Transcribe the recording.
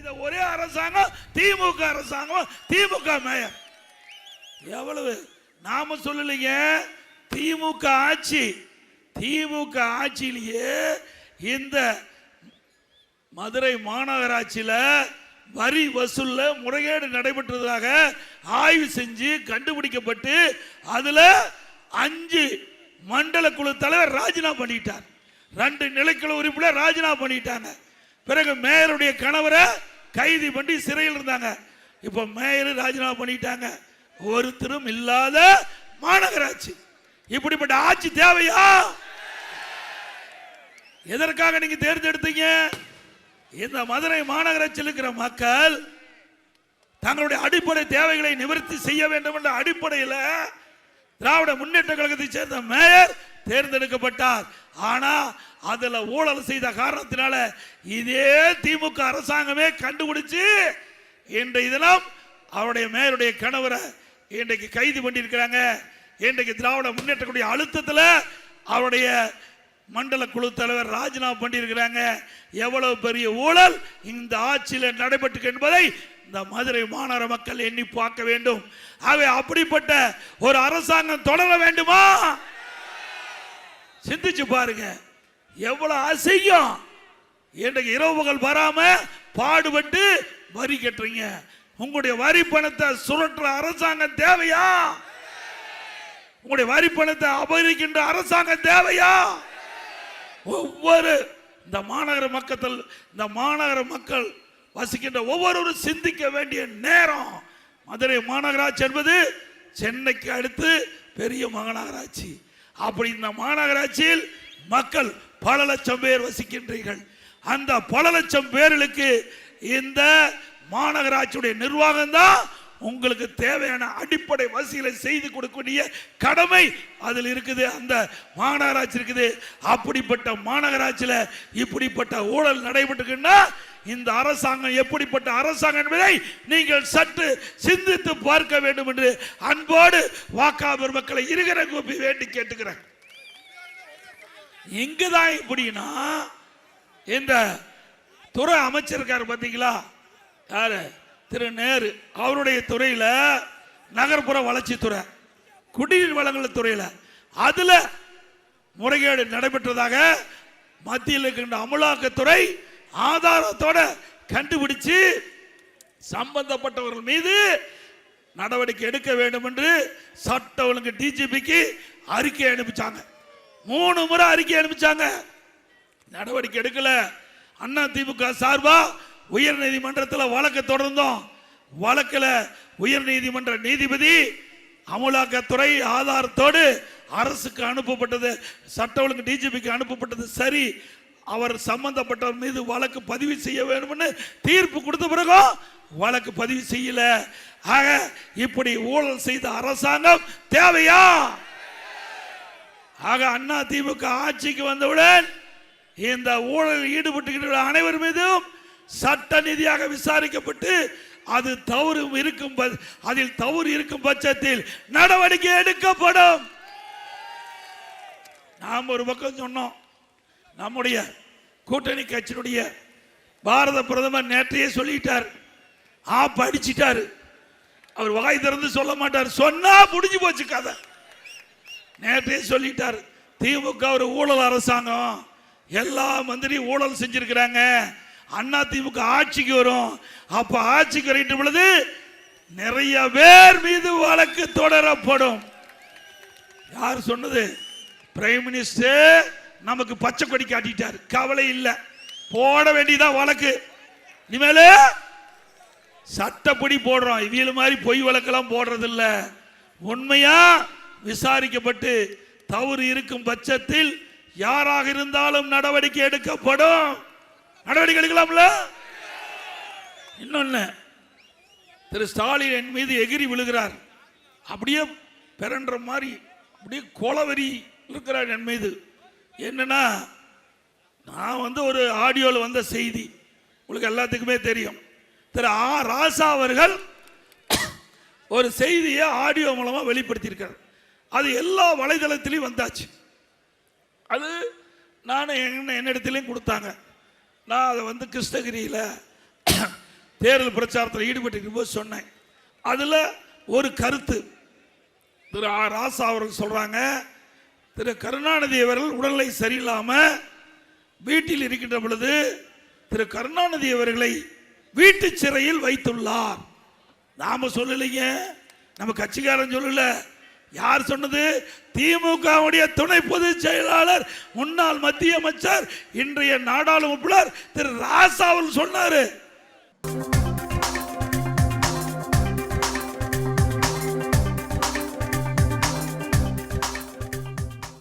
செய்த ஒரே அரசாங்கம் திமுக அரசாங்கம், திமுக மேயர். எவ்வளவு நாம சொல்லலைங்க, திமுக ஆட்சி. திமுக ஆட்சியிலேயே இந்த மதுரை மாநகராட்சியில வரி வசூல்ல முறைகேடு நடைபெற்றதாக ஆய்வு செஞ்சு கண்டுபிடிக்கப்பட்டு அதுல 5 மண்டல குழு தலைவர் ராஜினாமா பண்ணிட்டார். 2 நிலைக்குழு உறுப்பினர் ராஜினாமா பண்ணிட்டாங்க. பிறகு மேயருடைய கணவரை கைது பண்ணி சிறையில் இருந்தாங்க. இப்ப மேயர் ராஜினாமா பண்ணிட்டாங்க. ஒருத்தரும் இல்லாத மாநகராட்சி. இப்படிப்பட்ட ஆட்சி தேவையா? எதற்காக நீங்க தேர்ந்தெடுத்தீங்க? இந்த மதுரை மாநகராட்சியில் இருக்கிற மக்கள் தங்களுடைய அடிப்படை தேவைகளை நிவர்த்தி செய்ய வேண்டும் என்ற அடிப்படையில் திராவிட முன்னேற்ற கழகத்தை சேர்ந்த மேயர் தேர்ந்தெடுக்கப்பட்டார். ஆனா அதுல ஊழல் செய்த காரணத்தினால இதே திமுக அரசாங்கமே கண்டுபிடிச்சு இன்றைய தினம் அவருடைய மேயருடைய கணவரை இன்றைக்கு கைது பண்ணியிருக்கிறாங்க. இன்றைக்கு திராவிட முன்னேற்ற அழுத்தத்தில் அவருடைய மண்டல குழு தலைவர் ராஜினாமா பண்ணியிருக்கிறாங்க. எவ்வளவு பெரிய ஊழல் இந்த ஆட்சியில் நடைபெற்று என்பதை இந்த மதுரை மாநகர மக்கள் எண்ணி பார்க்க வேண்டும். ஆகவே அப்படிப்பட்ட ஒரு அரசாங்கம் தொடர வேண்டுமா? சிந்திச்சு பாருங்க, எவ்வளவு அசிங்கம். இன்றைக்கு இரவு பகல் வராம பாடுபட்டு வரி கட்டுறீங்க. உங்களுடைய வரி பணத்தை சுரட்டுற அரசாங்கம் தேவையா? உங்களுடைய வரி பணத்தை அபகரிக்கின்ற அரசாங்கம் தேவையா? ஒவ்வொரு இந்த மாநகர மக்கள் வசிக்கின்ற ஒவ்வொருவரும் சிந்திக்க வேண்டிய நேரம். மதுரை மாநகராட்சி என்பது சென்னைக்கு அடுத்து பெரிய மாநகராட்சி. அப்படி இந்த மாநகராட்சியில் மக்கள் பல லட்சம் பேர் வசிக்கின்றீர்கள். அந்த பல லட்சம் பேர்களுக்கு இந்த மாநகராட்சியுடைய நிர்வாகம் தான் உங்களுக்கு தேவையான அடிப்படை வசதிகளை செய்து கொடுக்கக்கூடிய கடமை அதில் இருக்குது, அந்த மாநகராட்சி இருக்குது. அப்படிப்பட்ட மாநகராட்சியில் இப்படிப்பட்ட ஊழல் நடைபெற்றுக்குன்னா இந்த அரசாங்கம் எப்படிப்பட்ட அரசாங்கம் என்பதை நீங்கள் சற்று சிந்தித்து பார்க்க வேண்டும் என்று அன்போடு வாக்காளர் மக்களை இருகிற கூப்பி வேண்டி கேட்டுக்கிறேன். இங்குதான் இப்படின்னா இந்த துறை அமைச்சர் இருக்காரு பாத்தீங்களா, யாரு? திரு நேரு. அவருடைய துறையில நகர்ப்புற வளர்ச்சித்துறை, குடிநீர் வளங்கள் துறையில அதுல முறைகேடு நடைபெற்றதாக மத்தியில் இருக்கின்ற அமலாக்கத்துறை ஆதாரத்தோட கண்டுபிடிச்சு சம்பந்தப்பட்டவர்கள் மீது நடவடிக்கை எடுக்க வேண்டும் என்று சட்ட ஒழுங்கு டிஜிபிக்கு அறிக்கை அனுப்பிச்சாங்க. 3 முறை அறிக்கை அனுப்பிச்சாங்க, நடவடிக்கை எடுக்கல. அண்ணா திமுக சார்பா உயர் நீதிமன்றத்தில் வழக்கு தொடர்ந்தோம். வழக்கில் உயர் நீதிமன்ற நீதிபதி அமலாக்கத்துறை ஆதாரத்தோடு அரசுக்கு அனுப்பப்பட்டது, சட்ட ஒழுங்கு டிஜிபிக்கு அனுப்பப்பட்டது சரி, அவர் சம்பந்தப்பட்டவர் மீது வழக்கு பதிவு செய்ய வேண்டும் தீர்ப்பு கொடுத்த பிறகு வழக்கு பதிவு செய்யல. ஆக இப்படி ஊழல் செய்த அரசாங்கம் தேவையா? ஆக அண்ணா திமுக ஆட்சிக்கு வந்தவுடன் இந்த ஊழலில் ஈடுபட்டுகின்ற அனைவர் மீதும் சட்ட நீதியாக விசாரிக்கப்பட்டு அது அதில் தவறு இருக்கும் பட்சத்தில் நடவடிக்கை எடுக்கப்படும். நாம் ஒரு பக்கம் சொன்னோம், நம்முடைய கூட்டணி கட்சியினுடைய பாரத பிரதமர் நேற்றையே சொல்லிட்டார், படிச்சிட்டாரு. அவர் வாய் திறந்து சொல்ல மாட்டார், சொன்னா முடிஞ்சு போச்சு கதை. நேற்றையே சொல்லிட்டார், திமுக ஒரு ஊழல் அரசாங்கம், எல்லா மந்திரி ஊழல் செஞ்சிருக்கிறாங்க, அண்ணா திமுக ஆட்சிக்கு வரும், அப்ப ஆட்சிக்கு வரைக்கும் பொழுது நிறைய பேர் மீது வழக்கு தொடரப்படும். யார் சொன்னது? பிரைம் மினிஸ்டர் நமக்கு பச்சை கொடி காட்டிட்டார், கவலை இல்லை, போட வேண்டியதான் வழக்கு. இனிமேல சட்டப்படி போடுறோம், இவியல் மாதிரி பொய் வழக்கெல்லாம் போடுறது இல்ல. உண்மையா விசாரிக்கப்பட்டு தவறு இருக்கும் பட்சத்தில் யாராக இருந்தாலும் நடவடிக்கை எடுக்கப்படும். நடவடிக்கை எடுக்கலாம்ல. இன்னொன்னு, திரு ஸ்டாலின் என் மீது எகிரி விழுகிறார், அப்படியே பிறன்ற மாதிரி அப்படியே கொலவெறி இருக்கிறார் என் மீது. என்னன்னா, நான் ஒரு ஆடியோவில் வந்த செய்தி உங்களுக்கு எல்லாத்துக்குமே தெரியும். திரு ராசா அவர்கள் ஒரு செய்தியை ஆடியோ மூலமா வெளிப்படுத்தியிருக்கார். அது எல்லா வலைதளத்திலையும் வந்தாச்சு. அது நான் என்னிடத்திலையும் கொடுத்தாங்க. நான் அதை கிருஷ்ணகிரியில் தேர்தல் பிரச்சாரத்தில் ஈடுபட்டு போது சொன்னேன். அதில் ஒரு கருத்து திரு ராசா அவர்கள் சொல்றாங்க, திரு கருணாநிதி அவர்கள் உடல்நிலை சரியில்லாமல் வீட்டில் இருக்கின்ற பொழுது திரு கருணாநிதி அவர்களை வீட்டு சிறையில் வைத்துள்ளார். நாம சொல்லலைங்க, நம்ம கட்சிக்காரன் சொல்லல. யார் சொன்னது? திமுகவுடைய துணை பொதுச் செயலாளர் முன்னாள் மத்திய அமைச்சர் இன்றைய நாடாளுமன்ற திரு ராசா அவர்கள் சொன்னாரு.